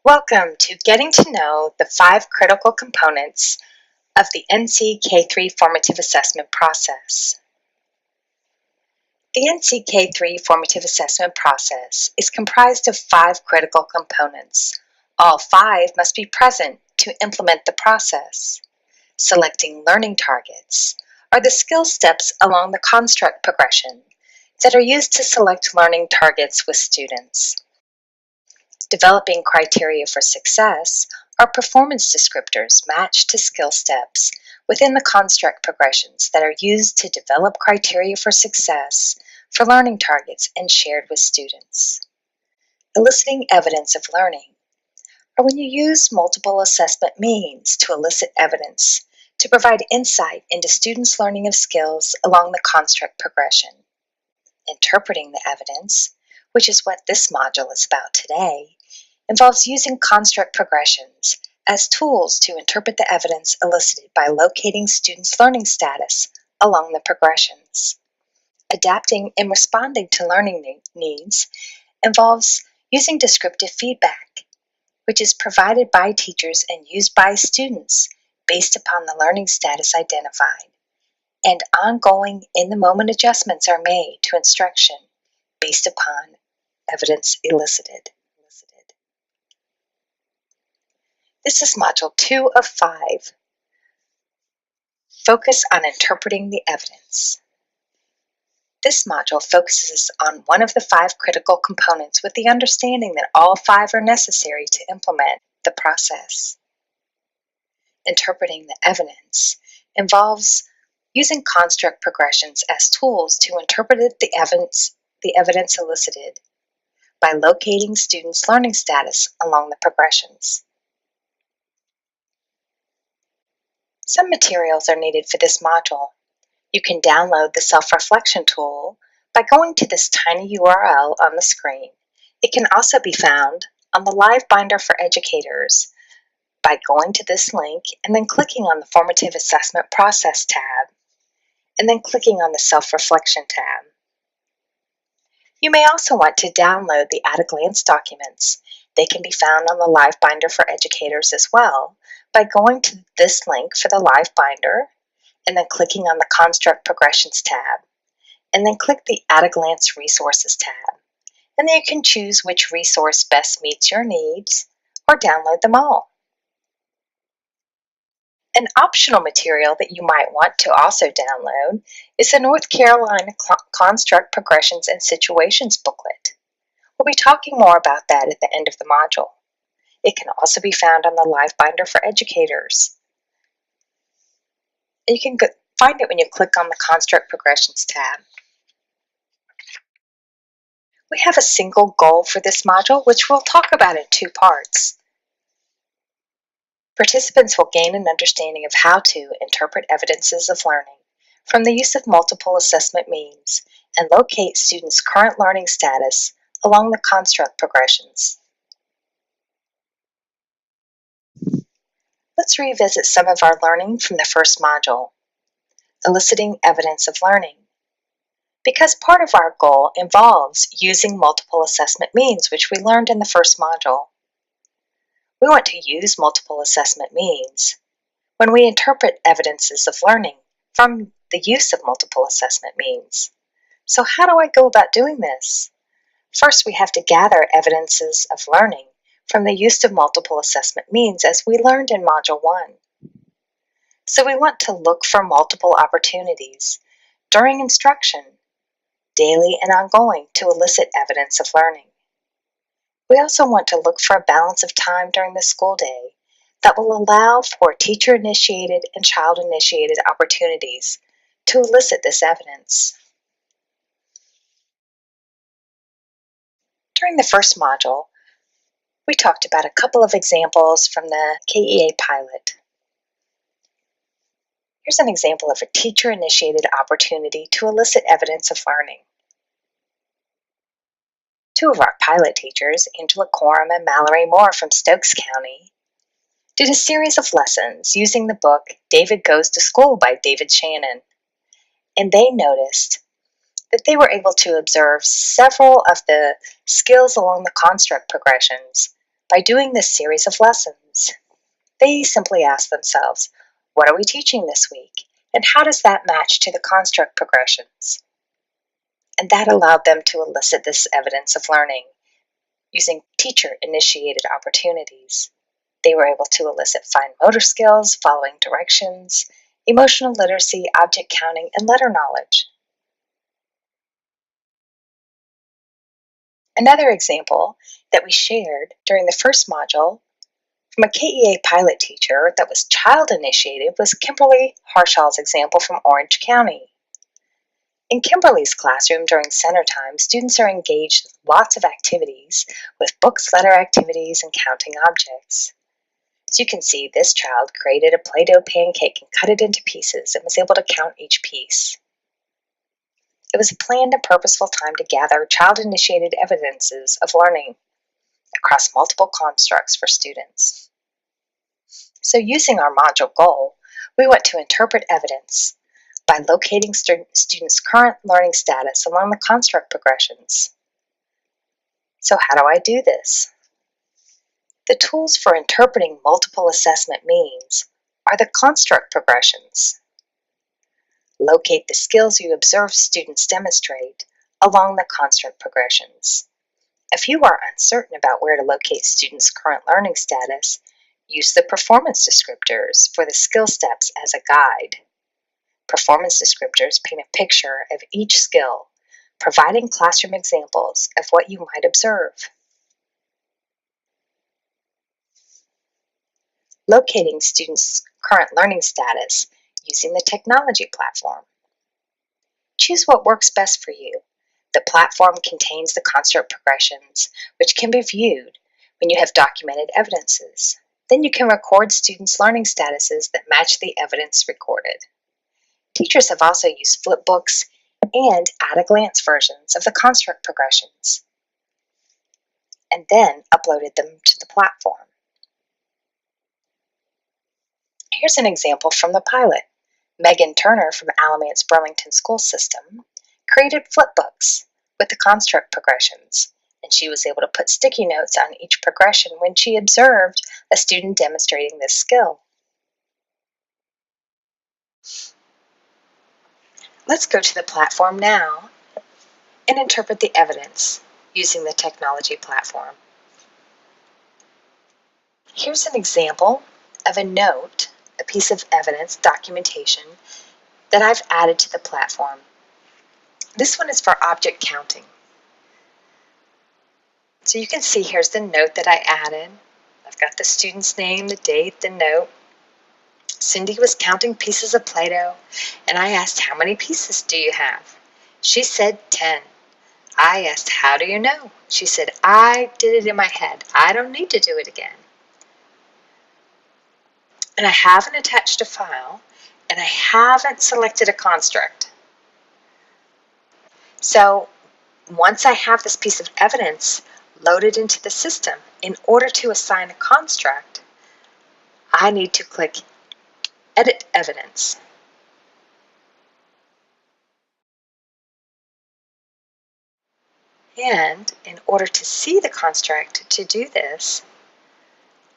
Welcome to Getting to Know the 5 Critical Components of the NC K-3 Formative Assessment Process. The NC K-3 Formative Assessment Process is comprised of 5 critical components. All 5 must be present to implement the process. Selecting learning targets are the skill steps along the construct progression that are used to select learning targets with students. Developing criteria for success are performance descriptors matched to skill steps within the construct progressions that are used to develop criteria for success for learning targets and shared with students. Eliciting evidence of learning are when you use multiple assessment means to elicit evidence to provide insight into students' learning of skills along the construct progression. Interpreting the evidence, which is what this module is about today, involves using construct progressions as tools to interpret the evidence elicited by locating students' learning status along the progressions. Adapting and responding to learning needs involves using descriptive feedback, which is provided by teachers and used by students based upon the learning status identified, and ongoing in-the-moment adjustments are made to instruction based upon evidence elicited. This is Module 2 of 5. Focus on interpreting the evidence. This module focuses on one of the 5 critical components with the understanding that all 5 are necessary to implement the process. Interpreting the evidence involves using construct progressions as tools to interpret the evidence elicited by locating students' learning status along the progressions. Some materials are needed for this module. You can download the self-reflection tool by going to this tiny URL on the screen. It can also be found on the Live Binder for Educators by going to this link and then clicking on the Formative Assessment Process tab, and then clicking on the Self-Reflection tab. You may also want to download the at-a-glance documents. They can be found on the Live Binder for Educators as well by going to this link for the Live Binder and then clicking on the Construct Progressions tab, and then click the At-a-Glance Resources tab. And then you can choose which resource best meets your needs or download them all. An optional material that you might want to also download is the North Carolina Construct Progressions and Situations booklet. We'll be talking more about that at the end of the module. It can also be found on the Live Binder for Educators. And you can find it when you click on the Construct Progressions tab. We have a single goal for this module, which we'll talk about in 2 parts. Participants will gain an understanding of how to interpret evidences of learning from the use of multiple assessment means and locate students' current learning status along the construct progressions. Let's revisit some of our learning from the first module, eliciting evidence of learning. Because part of our goal involves using multiple assessment means, which we learned in the first module. We want to use multiple assessment means when we interpret evidences of learning from the use of multiple assessment means. So how do I go about doing this? First, we have to gather evidences of learning from the use of multiple assessment means, as we learned in Module 1. So we want to look for multiple opportunities during instruction, daily and ongoing, to elicit evidence of learning. We also want to look for a balance of time during the school day that will allow for teacher-initiated and child-initiated opportunities to elicit this evidence. During the first module, we talked about a couple of examples from the KEA pilot. Here's an example of a teacher-initiated opportunity to elicit evidence of learning. 2 of our pilot teachers, Angela Coram and Mallory Moore from Stokes County, did a series of lessons using the book David Goes to School by David Shannon, and they noticed that they were able to observe several of the skills along the construct progressions By doing this series of lessons, they simply ask themselves, what are we teaching this week? And how does that match to the construct progressions? And that allowed them to elicit this evidence of learning using teacher-initiated opportunities. They were able to elicit fine motor skills, following directions, emotional literacy, object counting, and letter knowledge. Another example that we shared during the first module from a KEA pilot teacher that was child-initiated was Kimberly Harshall's example from Orange County. In Kimberly's classroom during center time, students are engaged with lots of activities, with books, letter activities, and counting objects. As you can see, this child created a Play-Doh pancake and cut it into pieces and was able to count each piece. It was a planned and purposeful time to gather child-initiated evidences of learning across multiple constructs for students. So using our module goal, we want to interpret evidence by locating students' current learning status along the construct progressions. So how do I do this? The tools for interpreting multiple assessment means are the construct progressions. Locate the skills you observe students demonstrate along the construct progressions. If you are uncertain about where to locate students' current learning status, use the performance descriptors for the skill steps as a guide. Performance descriptors paint a picture of each skill, providing classroom examples of what you might observe. Locating students' current learning status using the technology platform. Choose what works best for you. The platform contains the construct progressions, which can be viewed when you have documented evidences. Then you can record students' learning statuses that match the evidence recorded. Teachers have also used flipbooks and at-a-glance versions of the construct progressions, and then uploaded them to the platform. Here's an example from the pilot. Megan Turner from Alamance Burlington School System created flipbooks with the construct progressions, and she was able to put sticky notes on each progression when she observed a student demonstrating this skill. Let's go to the platform now and interpret the evidence using the technology platform. Here's an example of a note, a piece of evidence, documentation, that I've added to the platform. This one is for object counting. So you can see here's the note that I added. I've got the student's name, the date, the note. Cindy was counting pieces of Play-Doh, and I asked, how many pieces do you have? She said 10. I asked, how do you know? She said, I did it in my head. I don't need to do it again. And I haven't attached a file, and I haven't selected a construct. So once I have this piece of evidence loaded into the system, in order to assign a construct, I need to click Edit Evidence. And in order to see the construct, to do this,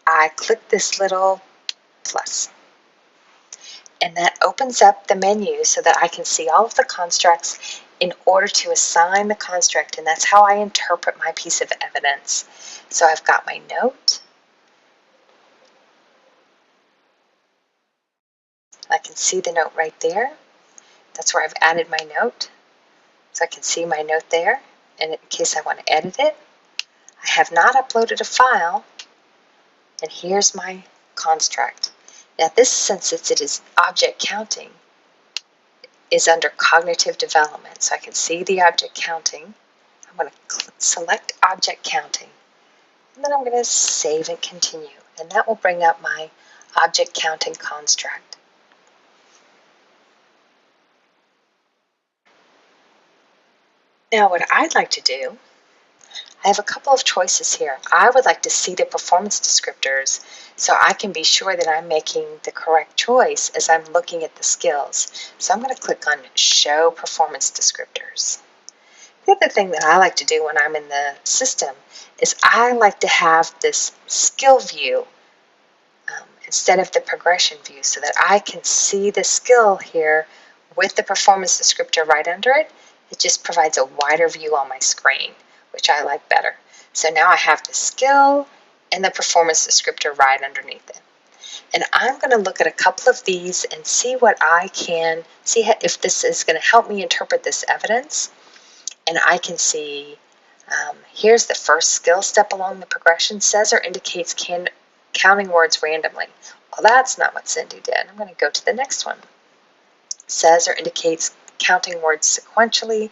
I click this little plus. And that opens up the menu so that I can see all of the constructs in order to assign the construct, and that's how I interpret my piece of evidence. So I've got my note. I can see the note right there. That's where I've added my note. So I can see my note there, and in case I want to edit it, I have not uploaded a file, and here's my construct. Now this, since it is object counting, is under cognitive development. So I can see the object counting. I'm going to select object counting, and then I'm going to save and continue, and that will bring up my object counting construct. Now what I'd like to do, I have a couple of choices here. I would like to see the performance descriptors so I can be sure that I'm making the correct choice as I'm looking at the skills. So I'm going to click on Show Performance Descriptors. The other thing that I like to do when I'm in the system is I like to have this skill view instead of the progression view so that I can see the skill here with the performance descriptor right under it. It just provides a wider view on my screen, which I like better. So now I have the skill and the performance descriptor right underneath it. And I'm going to look at a couple of these and see what I can see if this is going to help me interpret this evidence. And I can see here's the first skill step along the progression, says or indicates counting words randomly. Well, that's not what Cindy did. I'm going to go to the next one. Says or indicates counting words sequentially,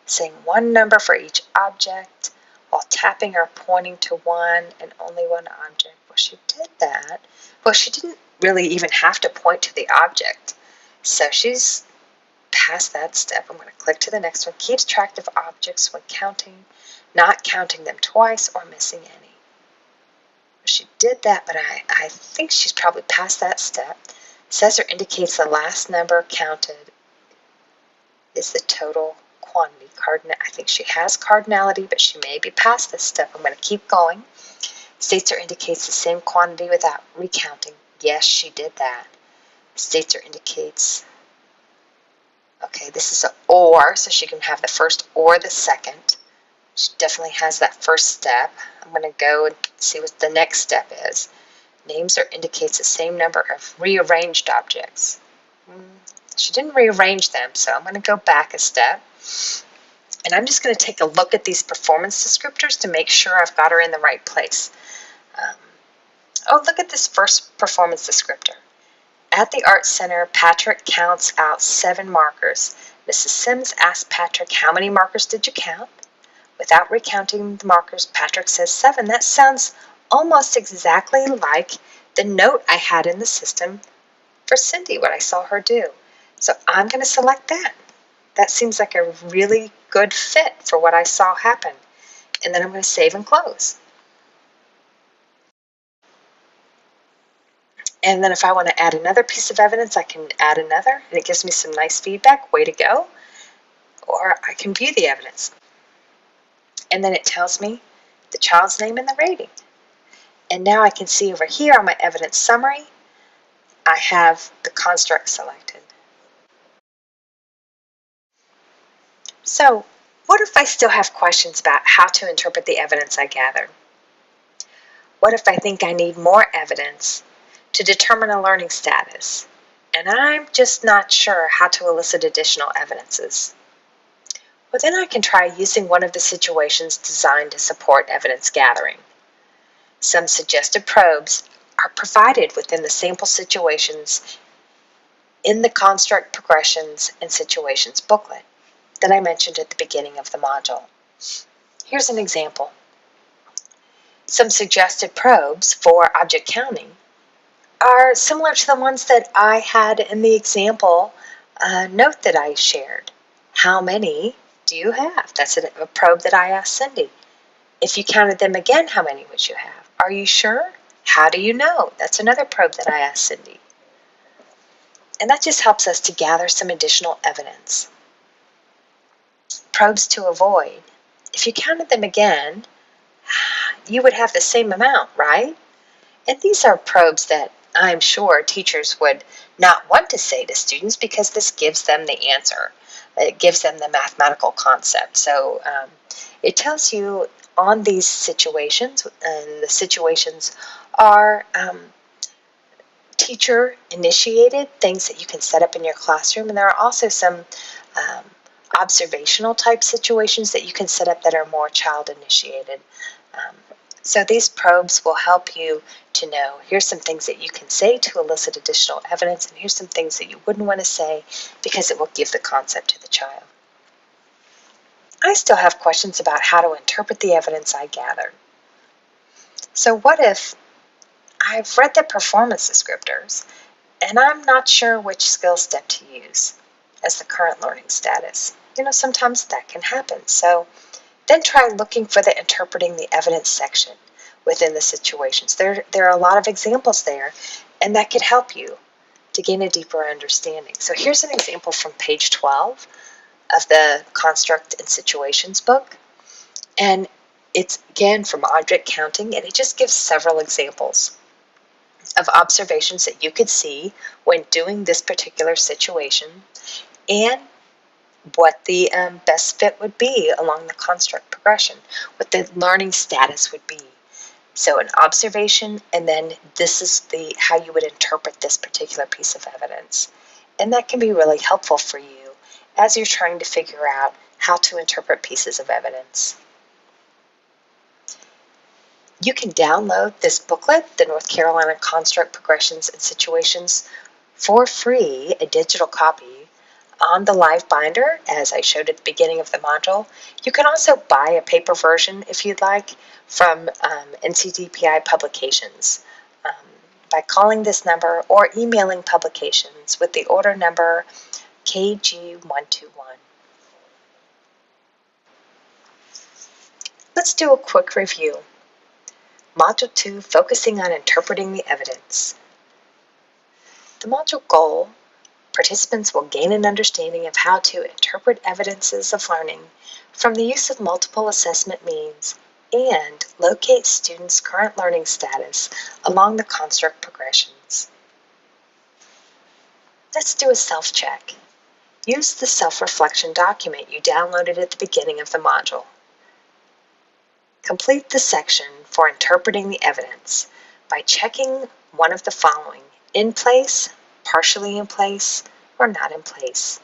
saying one number for each object while tapping or pointing to one and only one object. Well, she did that. Well, she didn't really even have to point to the object. So she's past that step. I'm going to click to the next one. Keeps track of objects when counting, not counting them twice or missing any. She did that, but I think she's probably past that step. Says or indicates the last number counted is the total quantity. I think she has cardinality, but she may be past this step. I'm going to keep going. States or indicates the same quantity without recounting. Yes, she did that. States or indicates. Okay, this is an or, so she can have the first or the second. She definitely has that first step. I'm going to go and see what the next step is. Names or indicates the same number of rearranged objects. She didn't rearrange them, so I'm going to go back a step. And I'm just going to take a look at these performance descriptors to make sure I've got her in the right place. Look at this first performance descriptor. At the Art Center, Patrick counts out 7 markers. Mrs. Sims asked Patrick, how many markers did you count? Without recounting the markers, Patrick says 7. That sounds almost exactly like the note I had in the system for Cindy, what I saw her do. So I'm going to select that. That seems like a really good fit for what I saw happen. And then I'm going to save and close. And then if I want to add another piece of evidence, I can add another, and it gives me some nice feedback, way to go. Or I can view the evidence. And then it tells me the child's name and the rating. And now I can see over here on my evidence summary, I have the construct selected. So, what if I still have questions about how to interpret the evidence I gathered? What if I think I need more evidence to determine a learning status, and I'm just not sure how to elicit additional evidences? Well, then I can try using one of the situations designed to support evidence gathering. Some suggested probes are provided within the sample situations in the construct progressions and situations booklet that I mentioned at the beginning of the module. Here's an example. Some suggested probes for object counting are similar to the ones that I had in the example note that I shared. How many do you have? That's a probe that I asked Cindy. If you counted them again, how many would you have? Are you sure? How do you know? That's another probe that I asked Cindy. And that just helps us to gather some additional evidence. Probes to avoid. If you counted them again, you would have the same amount, right? And these are probes that I'm sure teachers would not want to say to students because this gives them the answer. It gives them the mathematical concept. So it tells you on these situations, and the situations are teacher-initiated, things that you can set up in your classroom, and there are also some observational type situations that you can set up that are more child-initiated. So these probes will help you to know, here's some things that you can say to elicit additional evidence, and here's some things that you wouldn't want to say because it will give the concept to the child. I still have questions about how to interpret the evidence I gathered. So what if I've read the performance descriptors and I'm not sure which skill step to use as the current learning status? Sometimes that can happen. So then try looking for the interpreting the evidence section within the situations. There are a lot of examples there, and that could help you to gain a deeper understanding. So here's an example from page 12 of the Construct and Situations book. And it's again from Object Counting, and it just gives several examples of observations that you could see when doing this particular situation and what the best fit would be along the construct progression, what the learning status would be. So an observation, and then this is how you would interpret this particular piece of evidence. And that can be really helpful for you as you're trying to figure out how to interpret pieces of evidence. You can download this booklet, the North Carolina Construct Progressions and Situations, for free, a digital copy, on the live binder, as I showed at the beginning of the module. You can also buy a paper version, if you'd like, from NCDPI Publications by calling this number or emailing publications with the order number KG121. Let's do a quick review. Module 2, focusing on interpreting the evidence. The module goal: participants will gain an understanding of how to interpret evidences of learning from the use of multiple assessment means and locate students' current learning status along the construct progressions. Let's do a self-check. Use the self-reflection document you downloaded at the beginning of the module. Complete the section for interpreting the evidence by checking one of the following: in place, partially in place, or not in place.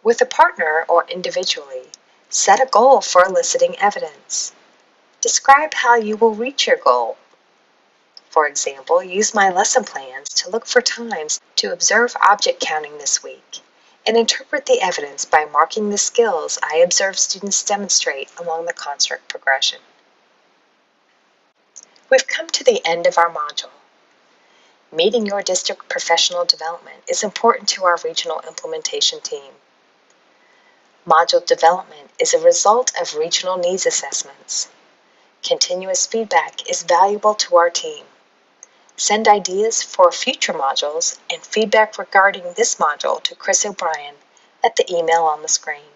With a partner or individually, set a goal for eliciting evidence. Describe how you will reach your goal. For example, use my lesson plans to look for times to observe object counting this week and interpret the evidence by marking the skills I observe students demonstrate along the construct progression. We've come to the end of our module. Meeting your district professional development is important to our regional implementation team. Module development is a result of regional needs assessments. Continuous feedback is valuable to our team. Send ideas for future modules and feedback regarding this module to Chris O'Brien at the email on the screen.